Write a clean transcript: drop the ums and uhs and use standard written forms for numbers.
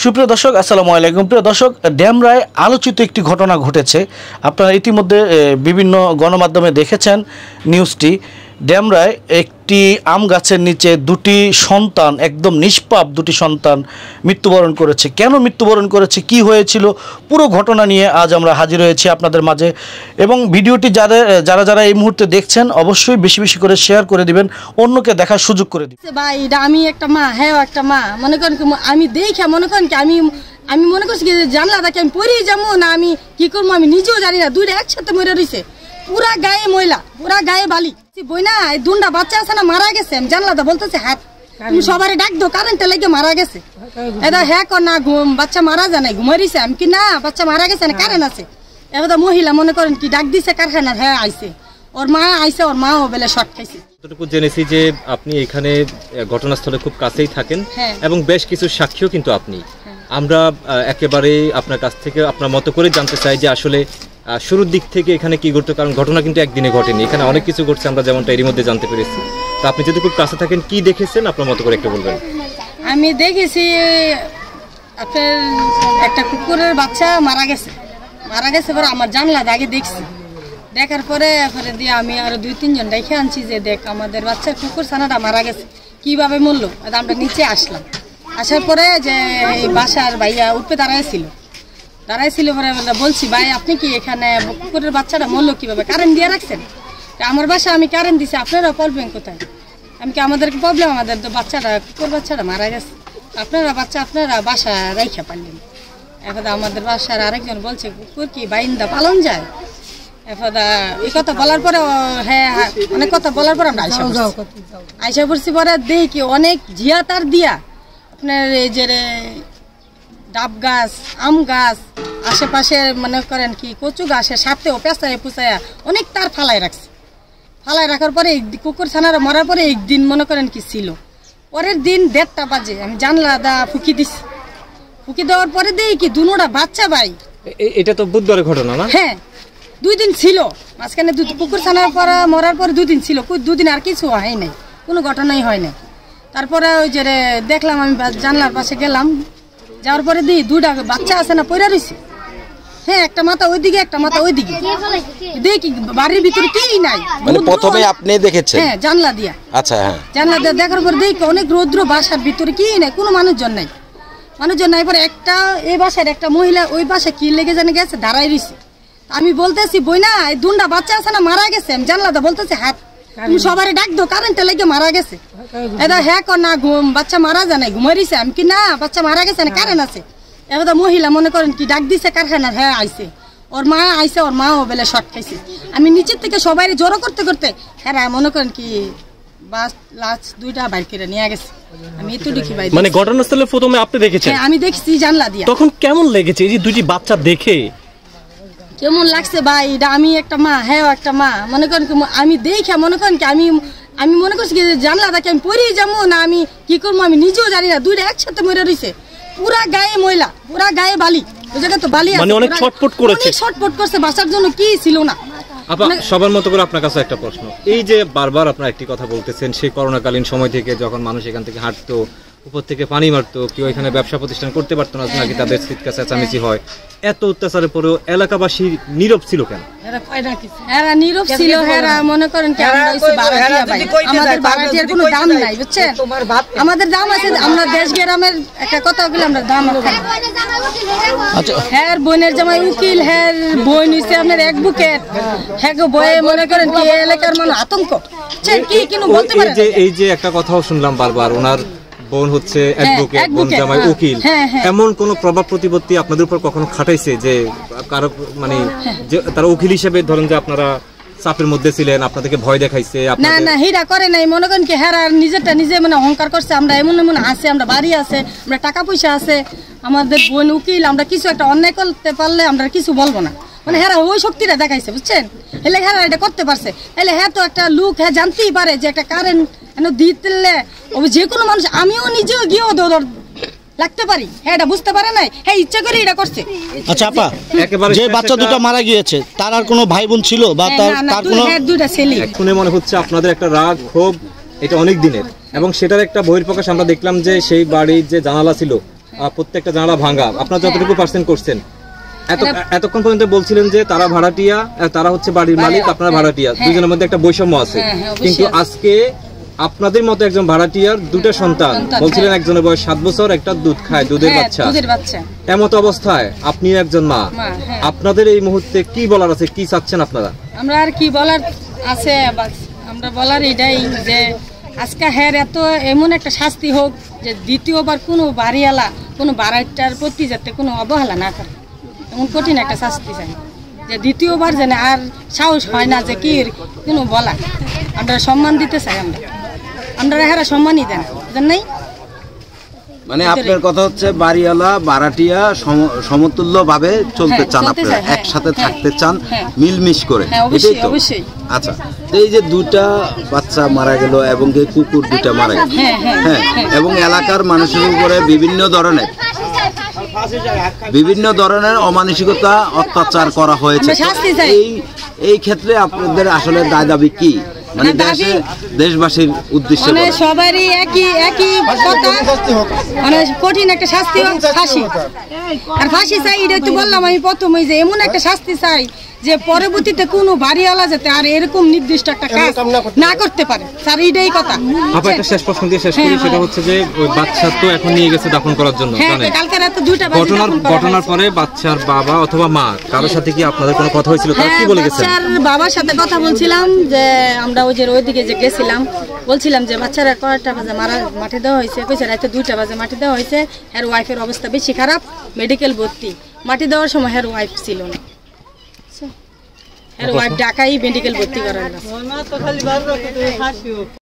সুপ্রিয় দর্শক আসসালামু আলাইকুম। প্রিয় দর্শক, ড্যামরায় আলোচিত একটি ঘটনা ঘটেছে। আপনারা ইতিমধ্যে বিভিন্ন গণমাধ্যমে দেখেছেন নিউজটি। ড্যামরায় একটি আম গাছের নিচে দুটি সন্তান, একদম নিষ্পাপ দুটি সন্তান মৃত্যুবরণ করেছে। কেন মৃত্যুবরণ করেছে, কি হয়েছিল, পুরো ঘটনা নিয়ে আজ আমরা হাজির হয়েছি আপনাদের মাঝে। এবং ভিডিওটি যারা এই মুহূর্তে দেখছেন অবশ্যই বেশি বেশি করে শেয়ার করে দিবেন, অন্যকে দেখার সুযোগ করে দিবেন। ভাই এটা আমি একটা মা, হ্যাঁ একটা মা, মনে করেন আমি দেখে মনে করেন কি আমি মনে করছি কি জানলা দেখে আমি পড়েই যাবো না, আমি কি করবো আমি নিজেও জানি না। দুইটা একসাথে মরে রয়েছে, পুরা গায়ে ময়লা, পুরা গায়ে বালি। বই না এই দুটা বাচ্চা আছে না, মারা গেছে। আমি জানলাটা বলতেছে হাত তুমি সবারে ডাক দো, কারেন্টে লেগে মারা গেছে। এটা হ্যাঁ কর না ঘুম, বাচ্চা মারা যায় না, ঘুমাইছে। আমি কি না বাচ্চা মারা গেছে না, কারেন্ট আছে। এবার মহিলা মনে করেন কি ডাক দিছে কারখানা, হ্যাঁ আইছে, ওর মা আইছে, ওর মাও বেলে শর্ট খাইছে। যতটুকু জেনেছি যে আপনি এখানে ঘটনাস্থলে খুব কাছেই থাকেন এবং বেশ কিছু সাক্ষীও কিন্তু আপনি। আমরা একেবারে আপনার কাছ থেকে আপনার মতো করে জানতে চাই যে আসলে শুরুর দিক থেকে এখানে কি ঘটতো, কারণ ঘটনা কিন্তু একদিনে ঘটেনি, এখানে অনেক কিছু ঘটছে আমরা যেমনটা এরই মধ্যে জানতে পেরেছি। তো আপনি যদি খুব কাছে থাকেন, কি দেখেছেন আপনার মতো করে একটু বলবেন। আমি দেখেছি আপনার একটা কুকুরের বাচ্চা মারা গেছে পরে আমার জানলা আগে দেখছি। দেখার পরে দিয়ে আমি আরো 2-3 জন দেখে আনছি যে দেখ আমাদের বাচ্চার কুকুর ছানাটা মারা গেছে, কিভাবে মরলো। আমরা নিচে আসলাম, আসার পরে যে এই বাসার ভাইয়া উপরে দাঁড়াইছিল পরে বলছি ভাই আপনি কি এখানে কুকুরের বাচ্চাটা মরলো কিভাবে, কারেন্ট দিয়ে রাখছেন? আমার বাসা আমি কারেন্ট দিছি, আপনারা প্রবলেম কোথায়? আমি কি আমাদেরকে প্রবলেম, আমাদের তো বাচ্চাটা কুকুর বাচ্চাটা মারা গেছে, আপনারা বাসা রাইখা পারলেন। এখন আমাদের বাসার আরেকজন বলছে কুকুর কি বাইন্দা পালন যায়। এখন এই কথা বলার পরে হ্যাঁ অনেক কথা বলার পরে আমরা আইসা পড়ছি পরে দেখি অনেক জিয়া তার দিয়া আপনার এই যে ডাব গাছ, আম গাছ, আশেপাশে মনে করেন কি কচু গাছের সাথেও পেঁচায় পুচায়া অনেক তার ফালাই রাখার পরে কুকুর ছানারা মরার পরে একদিন মনে করেন কি ছিল, পরের দিন 1:30 বাজে আমি জানলা ফুকি দিছি। ফুকি দেওয়ার পরে দেখি কি দুনোটা বাচ্চা ভাই। এটা তো বুধবারের ঘটনা না? হ্যাঁ 2 দিন ছিল মাঝখানে, কুকুর ছানার পর মরার পরে 2 দিন ছিল, 2 দিন আর কিছু হয় নাই, কোনো ঘটনাই হয় নাই। তারপরে ওই যে দেখলাম আমি জানলার পাশে গেলাম, যাওয়ার পরে দিই 2টা বাচ্চা আছে না পড়ে রয়েছে। হ্যাঁ একটা মাথা ওইদিকে একটা মাথা ওইদিকে, দেখি বাড়ির ভিতরে কেই নাই। মানে প্রথমে আপনি দেখেছেন? হ্যাঁ জানলা দিয়া। আচ্ছা হ্যাঁ জানলা দিয়ে দেখার পর দেখি অনেক রৌদ্র, বাসার ভিতরে কেই নাই, কোনো মানুষজন নাই। পরে একটা এই বাসার একটা মহিলা ওই বাসায় কি লেগে জানে গেছে দাঁড়াই রয়েছে। আমি বলতেছি বই না এই 2টা বাচ্চা আছে না মারা গেছে। আমি জানলাটা বলতেছি হাত তুমি সবারে ডাক দো, কারেন্টে লেগে মারা গেছে। এটা হ্যাঁ কর না ঘুম, বাচ্চা মারা যায় না, ঘুমাইছে। আমি কি না বাচ্চা মারা গেছে না, কারেন্ট আছে। এবার মহিলা মনে করেন কি ডাক দিছে কারখানা, হ্যাঁ আইছে, ওর মা আইছে, ওর মাও বেলে শর্ট খাইছে। আমি নিচের থেকে সবাই জড়ো করতে হ্যাঁ মনে করেন কি বাস লাশ 2টা বাইর করে নিয়ে গেছে। আমি এত দেখি ভাই, মানে ঘটনাস্থলে প্রথমে আপনি দেখেছেন? হ্যাঁ আমি দেখছি জানলা দিয়া। তখন কেমন লেগেছে এই যে 2টি বাচ্চা দেখে? কেমন লাগছে ভাই, এটা আমি একটা মা, হ্যাঁ একটা মা, মনে করেন কি আমি দেখে মনে করেন কি আমি মনে করছি কি জানলা দেখে আমি পড়েই যাবো না, আমি কি করবো আমি নিজেও জানি না। 2টা একসাথে মরে রয়েছে, পুরা গায়ে ময়লা, পুরা গায়ে বালি। ওই জায়গায় তো বালি আছে, মানে অনেক ছটফট করছে, বাসার জন্য কি ছিল না। সবার মতো করে আপনার কাছে একটা প্রশ্ন, এই যে বারবার আপনার একটি কথা বলতেছেন সেই করোনাকালীন সময় থেকে যখন মানুষ এখান থেকে হাঁটতো, উপর থেকে পানি মারতো, কেউ এখানে ব্যবসা প্রতিষ্ঠান করতে পারতো না, নাকি তাদের চিৎকার চেঁচামেচি হয়, এত অত্যাচারের পরেও এলাকাবাসী নীরব ছিল কেন? এরা নীরব ছিল, এরা মনে করেন কি আমরা আমাদের বাড়ির কোনো দাম নাই, বুঝছেন? আমাদের দাম আছে, আমরা দেশ গ্রামের একটা কথা বলে আমরা দাম। হ্যাঁ বোনের জামাই উকিল, হ্যাঁ বোন হইছে আপনার অ্যাডভোকেট, হ্যাঁ বয়ে মনে করেন কি এলাকার মানুষ আতঙ্ক। কি কিন্তু বলতে পারে এই যে একটা কথাও শুনলাম বারবার, ওনার বোন হচ্ছে অ্যাডভোকেট, বোন জামাই উকিল, এমন কোন প্রভাব প্রতিপত্তি আপনাদের উপর কখনো খাটাইছে যে কারো মানে তারা উকিল হিসেবে ধরেন যে আপনারা চাপের মধ্যে ছিলেন, আপনাদেরকে ভয় দেখাইছে? না না হিরা করে নাই, মনে করেন কি হেরা নিজেরটা নিজে মানে অহংকার করছে। আমরা এমন আছে, আমরা বাড়ি আছে, আমরা টাকা পয়সা আছে, আমাদের বোন উকিল, আমরা কিছু একটা অন্যায় করতে পারলে আমরা কিছু বলবো না, মানে হেরা ওই শক্তিটা দেখাইছে, বুঝছেন? হেলে হেরা এটা করতে পারছে। হেলে হ্যাঁ তো একটা লোক হ্যাঁ জানতেই পারে যে একটা কারেন্ট দিতে যে কোনো মানুষ, আমিও নিজেও গিয়েও লাগতে পারি, হ্যাঁ এটা বুঝতে পারে নাই, হ্যাঁ ইচ্ছা করে এটা করছে। আচ্ছা আপা, যে বাচ্চা 2টা মারা গিয়েছে তার আর কোনো ভাই বোন ছিল বা তার কোনো? 2টা ছেলে। এখন মনে হচ্ছে আপনাদের একটা রাগ ক্ষোভ এটা অনেক দিনের, এবং সেটার একটা বহিঃপ্রকাশ আমরা দেখলাম যে সেই বাড়ির যে জানালা ছিল প্রত্যেকটা জানালা ভাঙা, আপনারা যতটুকু পার্সেন্ট করছেন, এতক্ষণ পর্যন্ত বলছিলেন যে তারা ভাড়াটিয়া, তারা হচ্ছে বাড়ির মালিক, আপনারা ভাড়াটিয়া, দুজনের মধ্যে একটা বৈষম্য আছে। কিন্তু আজকে আপনাদের মতো একজন ভাড়াটিয়ার দুটো সন্তান, বলছিলেন একজনের বয়স 7 বছর, একটা দুধ খায়, দুধের বাচ্চা। এমত অবস্থায় আপনি একজন মা, আপনাদের এই মুহূর্তে কি বলার আছে, কি চাচ্ছেন আপনারা? আমরা আর কি বলার আছে, আমরা বলার এটাই যে আজকে হ্যাঁ এত এমন একটা শাস্তি হোক যে দ্বিতীয়বার কোনো বাড়িওয়ালা কোনো বাড়িটার প্রতি যাতে কোনো অবহেলা না করে, এমন কঠিন একটা শাস্তি চাই যে দ্বিতীয়বার যেন আর সাহস হয় না যে কি কোনো বলা। আমরা সম্মান দিতে চাই, আমরা হ্যাঁ সম্মানই দেন নাই। মানে আপনার কথা হচ্ছে বাড়িওয়ালা ভাড়াটিয়া সমতুল্য ভাবে চলতে চান, আপনারা একসাথে থাকতে চান মিলমিশ করে, এটাই তো? আচ্ছা, এই যে দুটা বাচ্চা মারা গেল এবং এই কুকুর দুটা মারা গেল, হ্যাঁ, এবং এলাকার মানুষের উপরে বিভিন্ন ধরনের অমানসিকতা অত্যাচার করা হয়েছে, এই ক্ষেত্রে আপনাদের আসলে দাবি কি? মানে দেশবাসীর উদ্দেশ্যে সবারই একই কথা, মানে কঠিন একটা শাস্তি হোক, ফাঁসি। আর ফাঁসি চাই, এটাই তো বললাম আমি প্রথমেই যে এমন একটা শাস্তি চাই যে পরবর্তীতে কোনো বাড়িওয়ালা যাতে আর এরকম নির্দিষ্ট একটা কাজ না করতে পারে। স্যার এইটাই কথা। আপা একটা শেষ প্রশ্ন দিয়ে শেষ করি, সেটা হচ্ছে যে ওই বাচ্চা তো এখন নিয়ে গেছে দাফন করার জন্য, ঘটনার পরে বাচ্চার বাবা অথবা মা কারোর সাথে কি আপনাদের কোনো কথা হয়েছিল? তারা কি বলে গেছে? বাচ্চার বাবার সাথে কথা বলছিলাম যে আমরা ওইদিকে যে গেছিলাম, বলছিলাম যে বাচ্চারা কয়টা বাজে মাঠে দেওয়া হয়েছে, কইছে রাতে 2টা বাজে মাঠে দেওয়া হয়েছে। হের ওয়াইফের অবস্থা বেশি খারাপ, মেডিকেল ভর্তি। মাটি দেওয়ার সময় হের ওয়াইফ ছিল না, হের ওয়াইফ ঢাকায় মেডিকেল ভর্তি করার